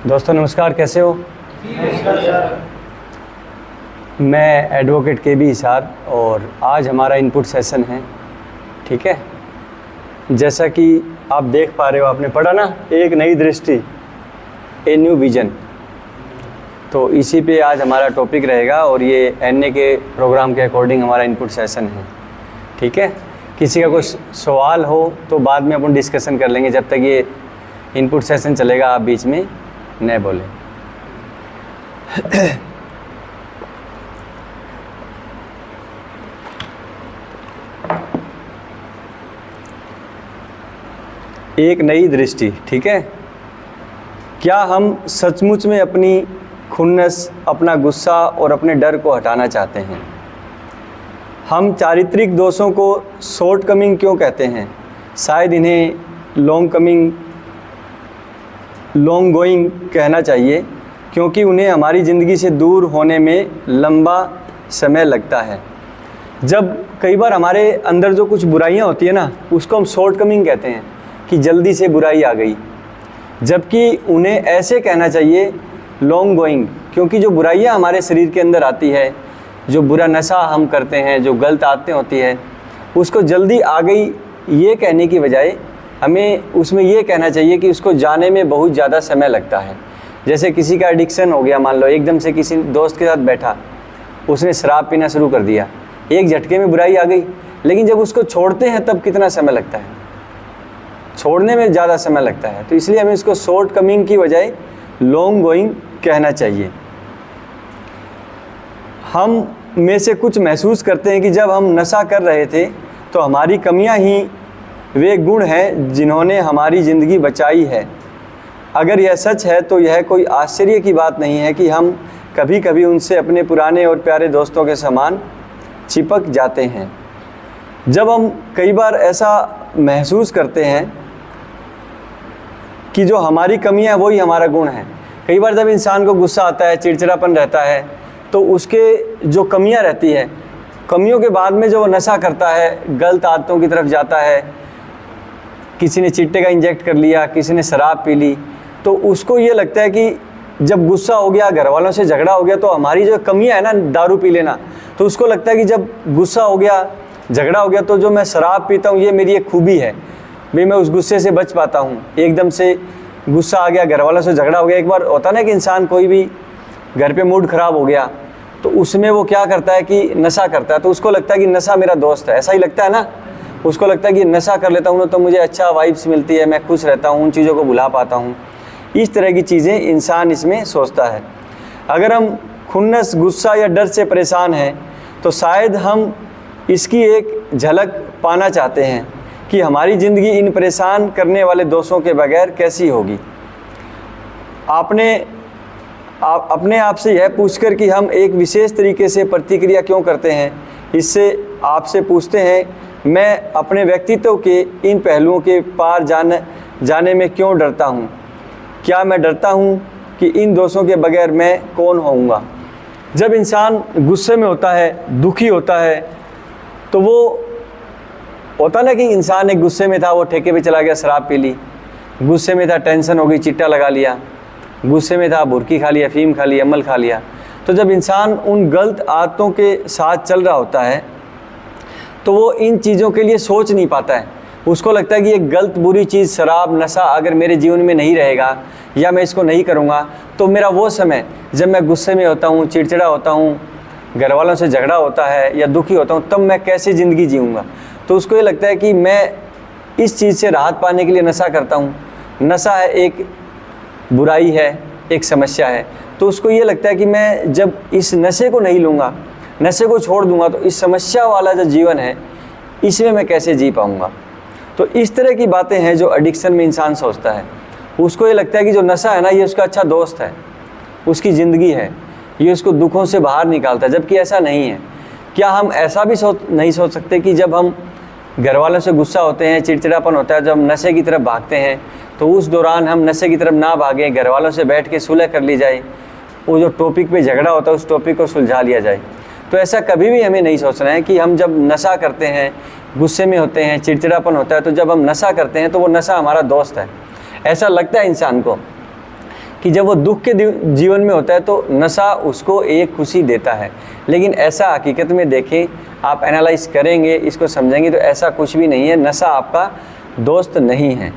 दोस्तों नमस्कार, कैसे हो? मैं एडवोकेट KB इसार और आज हमारा इनपुट सेशन है। ठीक है, जैसा कि आप देख पा रहे हो, आपने पढ़ा ना, एक नई दृष्टि, ए न्यू विजन। तो इसी पे आज हमारा टॉपिक रहेगा और ये NA के प्रोग्राम के अकॉर्डिंग हमारा इनपुट सेशन है। ठीक है, किसी का कोई सवाल हो तो बाद में अपन डिस्कशन कर लेंगे, जब तक ये इनपुट सेशन चलेगा आप बीच में न बोले। एक नई दृष्टि। ठीक है, क्या हम सचमुच में अपनी खुन्नस, अपना गुस्सा और अपने डर को हटाना चाहते हैं? हम चारित्रिक दोषों को शॉर्ट कमिंग क्यों कहते हैं? शायद इन्हें लॉन्ग गोइंग कहना चाहिए, क्योंकि उन्हें हमारी ज़िंदगी से दूर होने में लंबा समय लगता है। जब कई बार हमारे अंदर जो कुछ बुराइयां होती है ना, उसको हम शॉर्ट कमिंग कहते हैं कि जल्दी से बुराई आ गई, जबकि उन्हें ऐसे कहना चाहिए लॉन्ग गोइंग, क्योंकि जो बुराइयां हमारे शरीर के अंदर आती है, जो बुरा नशा हम करते हैं, जो गलत आदतें होती है, उसको जल्दी आ गई ये कहने की बजाय हमें उसमें ये कहना चाहिए कि उसको जाने में बहुत ज़्यादा समय लगता है। जैसे किसी का एडिक्शन हो गया, मान लो एकदम से किसी दोस्त के साथ बैठा, उसने शराब पीना शुरू कर दिया, एक झटके में बुराई आ गई, लेकिन जब उसको छोड़ते हैं तब कितना समय लगता है? छोड़ने में ज़्यादा समय लगता है। तो इसलिए हमें इसको शॉर्ट कमिंग की बजाय लॉन्ग गोइंग कहना चाहिए। हम में से कुछ महसूस करते हैं कि जब हम नशा कर रहे थे तो हमारी कमियां ही वे गुण हैं जिन्होंने हमारी ज़िंदगी बचाई है। अगर यह सच है तो यह कोई आश्चर्य की बात नहीं है कि हम कभी कभी उनसे अपने पुराने और प्यारे दोस्तों के समान चिपक जाते हैं। जब हम कई बार ऐसा महसूस करते हैं कि जो हमारी कमियां वही हमारा गुण है। कई बार जब इंसान को गुस्सा आता है, चिड़चिड़ापन रहता है, तो उसके जो कमियां रहती है, कमियों के बाद में जो नशा करता है, गलत आदतों की तरफ जाता है, किसी ने चिट्टे का इंजेक्ट कर लिया, किसी ने शराब पी ली, तो उसको ये लगता है कि जब गुस्सा हो गया, घर वालों से झगड़ा हो गया, तो हमारी जो कमियां है ना, दारू पी लेना, तो उसको लगता है कि जब गुस्सा हो गया, झगड़ा हो गया, तो जो मैं शराब पीता हूँ ये मेरी एक खूबी है, भाई मैं उस गुस्से से बच पाता हूँ। एकदम से गुस्सा आ गया, घर वालों से झगड़ा हो गया, एक बार होता ना कि इंसान कोई भी घर पे मूड ख़राब हो गया तो उसमें वो क्या करता है कि नशा करता है, तो उसको लगता है कि नशा मेरा दोस्त है। ऐसा ही लगता है ना, उसको लगता है कि नशा कर लेता हूँ तो मुझे अच्छा वाइब्स मिलती है, मैं खुश रहता हूँ, उन चीज़ों को भुला पाता हूँ। इस तरह की चीज़ें इंसान इसमें सोचता है। अगर हम खुन्नस, गुस्सा या डर से परेशान हैं तो शायद हम इसकी एक झलक पाना चाहते हैं कि हमारी ज़िंदगी इन परेशान करने वाले दोषों के बगैर कैसी होगी। अपने आप से यह पूछकर कि हम एक विशेष तरीके से प्रतिक्रिया क्यों करते हैं, इससे आपसे पूछते हैं, मैं अपने व्यक्तित्व के इन पहलुओं के पार जाने में क्यों डरता हूँ? क्या मैं डरता हूँ कि इन दोषों के बगैर मैं कौन होऊंगा? जब इंसान गुस्से में होता है, दुखी होता है, तो वो होता ना कि इंसान एक गुस्से में था, वो ठेके पे चला गया, शराब पी ली, गुस्से में था, टेंशन हो गई, चिट्टा लगा लिया, गुस्से में था, बुर्की खा लिया, अफीम खा लिया, अमल खा लिया। तो जब इंसान उन गलत आदतों के साथ चल रहा होता है तो वो इन चीज़ों के लिए सोच नहीं पाता है। उसको लगता है कि ये गलत बुरी चीज़, शराब, नशा अगर मेरे जीवन में नहीं रहेगा या मैं इसको नहीं करूँगा तो मेरा वो समय जब मैं गुस्से में होता हूँ, चिड़चिड़ा होता हूँ, घर वालों से झगड़ा होता है या दुखी होता हूँ, तब मैं कैसे ज़िंदगी जीऊँगा। तो उसको ये लगता है कि मैं इस चीज़ से राहत पाने के लिए नशा करता हूँ। नशा है, एक बुराई है, एक समस्या है। तो उसको ये लगता है कि मैं जब इस नशे को नहीं लूँगा, नशे को छोड़ दूँगा, तो इस समस्या वाला जो जीवन है इसमें मैं कैसे जी पाऊँगा। तो इस तरह की बातें हैं जो एडिक्शन में इंसान सोचता है। उसको ये लगता है कि जो नशा है ना, ये उसका अच्छा दोस्त है, उसकी ज़िंदगी है, ये उसको दुखों से बाहर निकालता है, जबकि ऐसा नहीं है। क्या हम ऐसा भी नहीं सोच सकते कि जब हम घर वालों से गुस्सा होते हैं, चिड़चिड़ापन होता है, जब हम नशे की तरफ भागते हैं, तो उस दौरान हम नशे की तरफ ना भागें, घर वालों से बैठ के सुलह कर ली जाए, वो जो टॉपिक पे झगड़ा होता है उस टॉपिक को सुलझा लिया जाए। तो ऐसा कभी भी हमें नहीं सोचना है कि हम जब नशा करते हैं, गुस्से में होते हैं, चिड़चिड़ापन होता है, तो जब हम नशा करते हैं तो वो नशा हमारा दोस्त है। ऐसा लगता है इंसान को, कि जब वो दुख के जीवन में होता है तो नशा उसको एक खुशी देता है, लेकिन ऐसा हकीकत में देखें, आप एनालाइज करेंगे, इसको समझेंगे तो ऐसा कुछ भी नहीं है। नशा आपका दोस्त नहीं है।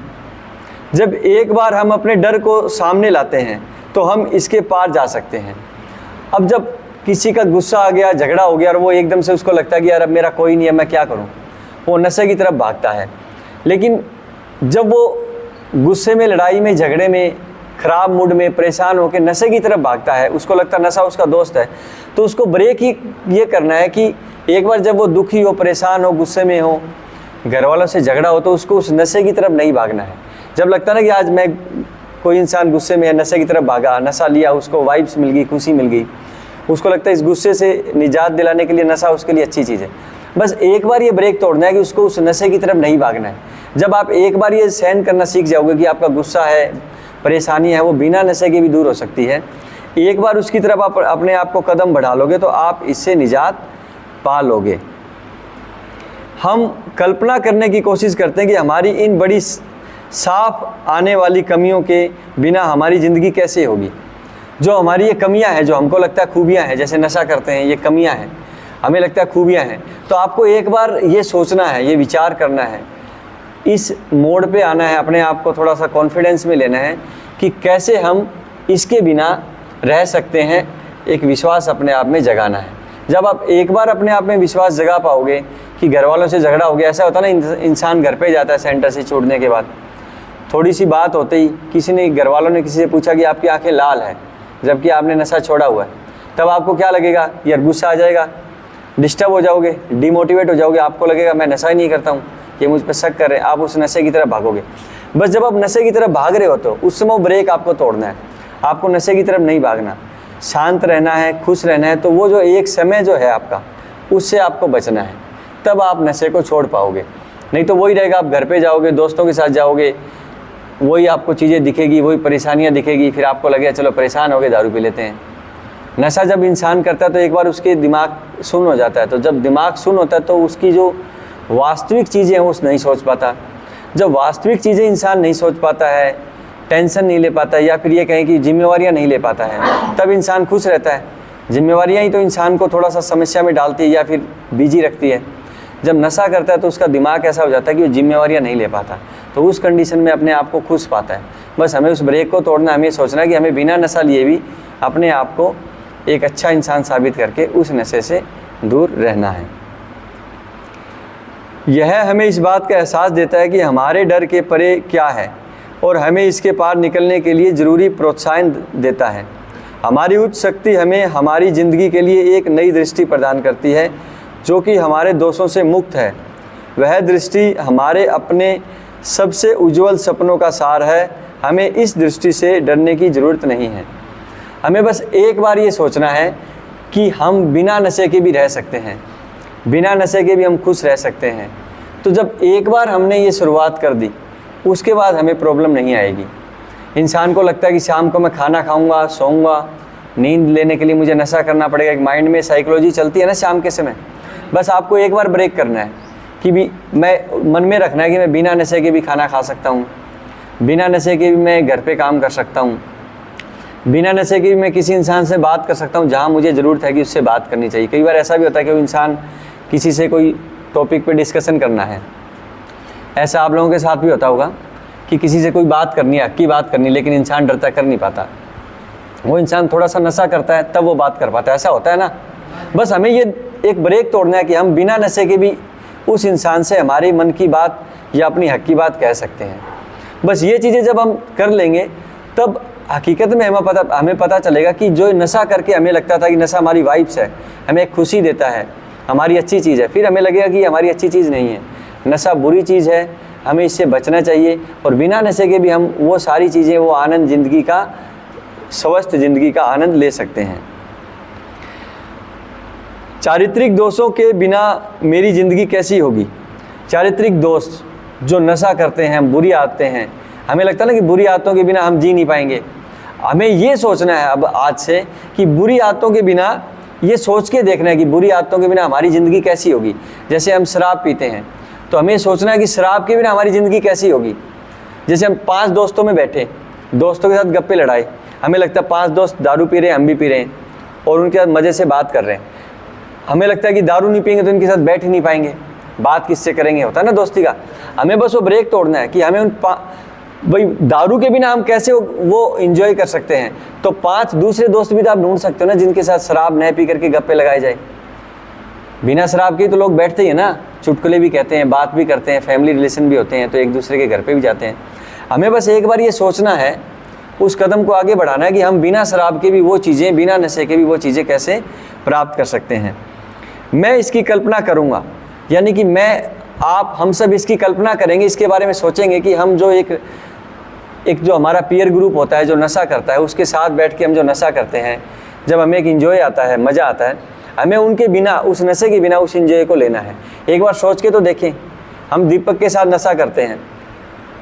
जब एक बार हम अपने डर को सामने लाते हैं तो हम इसके पार जा सकते हैं। अब जब किसी का गुस्सा आ गया, झगड़ा हो गया और वो एकदम से उसको लगता है कि यार अब मेरा कोई नहीं है, मैं क्या करूं, वो नशे की तरफ भागता है। लेकिन जब वो गुस्से में, लड़ाई में, झगड़े में, ख़राब मूड में, परेशान होकर नशे की तरफ भागता है, उसको लगता है नशा उसका दोस्त है, तो उसको ब्रेक ही ये करना है कि एक बार जब वो दुखी हो, परेशान हो, गुस्से में हो, घर वालों से झगड़ा हो, तो उसको उस नशे की तरफ नहीं भागना है। जब लगता है ना कि आज मैं, कोई इंसान गुस्से में है, नशे की तरफ भागा, नशा लिया, उसको वाइब्स मिल गई, खुशी मिल गई, उसको लगता है इस गुस्से से निजात दिलाने के लिए नशा उसके लिए अच्छी चीज़ है। बस एक बार ये ब्रेक तोड़ना है कि उसको उस नशे की तरफ नहीं भागना है। जब आप एक बार ये सहन करना सीख जाओगे कि आपका गुस्सा है, परेशानी है, वो बिना नशे के भी दूर हो सकती है, एक बार उसकी तरफ आप अपने आप को कदम बढ़ा लोगे तो आप इससे निजात पा लोगे। हम कल्पना करने की कोशिश करते हैं कि हमारी इन बड़ी साफ आने वाली कमियों के बिना हमारी ज़िंदगी कैसे होगी। जो हमारी ये कमियां हैं, जो हमको लगता है खूबियां हैं, जैसे नशा करते हैं, ये कमियां हैं, हमें लगता है खूबियां हैं, तो आपको एक बार ये सोचना है, ये विचार करना है, इस मोड़ पे आना है, अपने आप को थोड़ा सा कॉन्फिडेंस में लेना है कि कैसे हम इसके बिना रह सकते हैं। एक विश्वास अपने आप में जगाना है। जब आप एक बार अपने आप में विश्वास जगा पाओगे कि घर वालों से झगड़ा हो गया, ऐसा होता है ना, इंसान घर पे जाता है सेंटर से छूटने के बाद, थोड़ी सी बात होते ही किसी ने, घर वालों ने किसी से पूछा कि आपकी आंखें लाल है, जबकि आपने नशा छोड़ा हुआ है, तब आपको क्या लगेगा? यार गुस्सा आ जाएगा, डिस्टर्ब हो जाओगे, डिमोटिवेट हो जाओगे, आपको लगेगा मैं नशा ही नहीं करता हूँ, ये मुझ पर शक कर रहे हैं, आप उस नशे की तरफ भागोगे। बस जब आप नशे की तरफ भाग रहे हो तो उस समय ब्रेक आपको तोड़ना है, आपको नशे की तरफ नहीं भागना, शांत रहना है, खुश रहना है। तो वो जो एक समय जो है आपका, उससे आपको बचना है, तब आप नशे को छोड़ पाओगे। नहीं तो वही रहेगा, आप घर पे जाओगे, दोस्तों के साथ जाओगे, वही आपको चीज़ें दिखेगी, वही परेशानियाँ दिखेगी, फिर आपको लगेगा चलो परेशान हो गए, दारू पी लेते हैं। नशा जब इंसान करता है तो एक बार उसके दिमाग सुन्न हो जाता है, तो जब दिमाग सुन्न होता है तो उसकी जो वास्तविक चीज़ें हैं वो नहीं सोच पाता। जब वास्तविक चीज़ें इंसान नहीं सोच पाता है, टेंशन नहीं ले पाता है, या फिर ये कहें कि जिम्मेवारियाँ नहीं ले पाता है, तब इंसान खुश रहता है। जिम्मेवारियाँ ही तो इंसान को थोड़ा सा समस्या में डालती है या फिर बिजी रखती है। जब नशा करता है तो उसका दिमाग ऐसा हो जाता है कि वो जिम्मेवारियाँ नहीं ले पाता, तो उस कंडीशन में अपने आप को खुश पाता है। बस हमें उस ब्रेक को तोड़ना, हमें सोचना है कि हमें बिना नशा लिए भी अपने आप को एक अच्छा इंसान साबित करके उस नशे से दूर रहना है। यह हमें इस बात का एहसास देता है कि हमारे डर के परे क्या है और हमें इसके पार निकलने के लिए ज़रूरी प्रोत्साहन देता है। हमारी उच्च शक्ति हमें हमारी ज़िंदगी के लिए एक नई दृष्टि प्रदान करती है जो कि हमारे दोषों से मुक्त है। वह दृष्टि हमारे अपने सबसे उज्जवल सपनों का सार है। हमें इस दृष्टि से डरने की ज़रूरत नहीं है। हमें बस एक बार ये सोचना है कि हम बिना नशे के भी रह सकते हैं, बिना नशे के भी हम खुश रह सकते हैं। तो जब एक बार हमने ये शुरुआत कर दी, उसके बाद हमें प्रॉब्लम नहीं आएगी। इंसान को लगता है कि शाम को मैं खाना खाऊंगा, सोऊंगा, नींद लेने के लिए मुझे नशा करना पड़ेगा। एक माइंड में साइकोलॉजी चलती है ना शाम के समय। बस आपको एक बार ब्रेक करना है कि भी मैं मन में रखना है कि मैं बिना नशे के भी खाना खा सकता हूँ, बिना नशे के भी मैं घर पे काम कर सकता हूँ, बिना नशे के भी मैं किसी इंसान से बात कर सकता हूँ जहाँ मुझे ज़रूरत है कि उससे बात करनी चाहिए। कई बार ऐसा भी होता है कि वो इंसान किसी से कोई टॉपिक पे डिस्कशन करना है, ऐसा आप लोगों के साथ भी होता होगा कि किसी से कोई बात करनी है, हक की बात करनी, लेकिन इंसान डरता कर नहीं पाता। वो इंसान थोड़ा सा नशा करता है तब वो बात कर पाता है, ऐसा होता है ना। बस हमें ये एक ब्रेक तोड़ना है कि हम बिना नशे के भी उस इंसान से हमारे मन की बात या अपनी हक की बात कह सकते हैं। बस ये चीज़ें जब हम कर लेंगे तब हकीकत में हमें पता चलेगा कि जो नशा करके हमें लगता था कि नशा हमारी वाइब्स है, हमें खुशी देता है, हमारी अच्छी चीज़ है, फिर हमें लगेगा कि हमारी अच्छी चीज़ नहीं है, नशा बुरी चीज़ है, हमें इससे बचना चाहिए। और बिना नशे के भी हम वो सारी चीज़ें, वो आनंद, ज़िंदगी का, स्वस्थ ज़िंदगी का आनंद ले सकते हैं। चारित्रिक दोषों के बिना मेरी ज़िंदगी कैसी होगी? चारित्रिक दोष जो नशा करते हैं, बुरी आदतें हैं, हमें लगता है ना कि बुरी आदतों के बिना हम जी नहीं पाएंगे। हमें ये सोचना है अब आज से कि बुरी आदतों के बिना, ये सोच के देखना है कि बुरी आदतों के बिना हमारी ज़िंदगी कैसी होगी। जैसे हम शराब पीते हैं तो हमें सोचना है कि शराब के बिना हमारी ज़िंदगी कैसी होगी। जैसे हम 5 दोस्तों में बैठे, दोस्तों के साथ गप्पे लड़ाए, हमें लगता है 5 दोस्त दारू पी रहे हैं, हम भी पी रहे हैं और उनके साथ मज़े से बात कर रहे हैं। हमें लगता है कि दारू नहीं पियेंगे तो उनके साथ बैठ ही नहीं पाएंगे, बात किससे करेंगे, होता है ना दोस्ती का। हमें बस वो ब्रेक तोड़ना है कि हमें भाई दारू के बिना हम कैसे वो एंजॉय कर सकते हैं। तो 5 दूसरे दोस्त भी तो आप ढूंढ सकते हो ना, जिनके साथ शराब न पी करके गप्पे लगाए जाए। बिना शराब के तो लोग बैठते ही है ना, चुटकुले भी कहते हैं, बात भी करते हैं, फैमिली रिलेशन भी होते हैं, तो एक दूसरे के घर पे भी जाते हैं। हमें बस एक बार ये सोचना है, उस कदम को आगे बढ़ाना है कि हम बिना शराब के भी वो चीज़ें, बिना नशे के भी वो चीज़ें कैसे प्राप्त कर सकते हैं। मैं इसकी कल्पना करूँगा, यानी कि हम सब इसकी कल्पना करेंगे, इसके बारे में सोचेंगे कि हम जो एक जो हमारा पीयर ग्रुप होता है जो नशा करता है, उसके साथ बैठ के हम जो नशा करते हैं, जब हमें एक इन्जॉय आता है, मज़ा आता है, हमें उनके बिना, उस नशे के बिना उस इन्जॉय को लेना है। एक बार सोच के तो देखें, हम दीपक के साथ नशा करते हैं,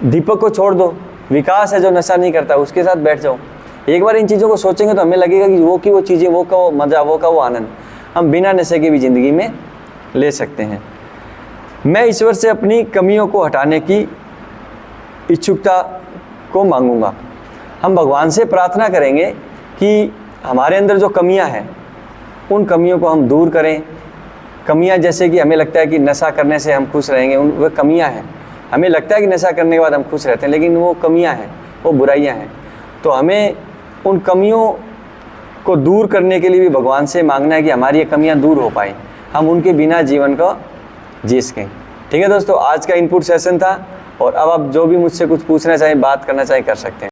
दीपक को छोड़ दो, विकास है जो नशा नहीं करता, उसके साथ बैठ जाओ। एक बार इन चीज़ों को सोचेंगे तो हमें लगेगा कि वो चीज़ें, वो का वो मज़ा, वो का वो आनंद हम बिना नशे के भी ज़िंदगी में ले सकते हैं। मैं ईश्वर से अपनी कमियों को हटाने की इच्छुकता को मांगूंगा। हम भगवान से प्रार्थना करेंगे कि हमारे अंदर जो कमियां हैं, उन कमियों को हम दूर करें। कमियां जैसे कि हमें लगता है कि नशा करने से हम खुश रहेंगे, वह कमियां हैं। हमें लगता है कि नशा करने के बाद हम खुश रहते हैं, लेकिन वो कमियां हैं, वो बुराइयां हैं। तो हमें उन कमियों को दूर करने के लिए भी भगवान से मांगना है कि हमारी ये कमियां दूर हो पाएँ, हम उनके बिना जीवन को जी सकें। ठीक है दोस्तों, आज का इनपुट सेशन था, और अब आप जो भी मुझसे कुछ पूछना चाहें, बात करना चाहें, कर सकते हैं।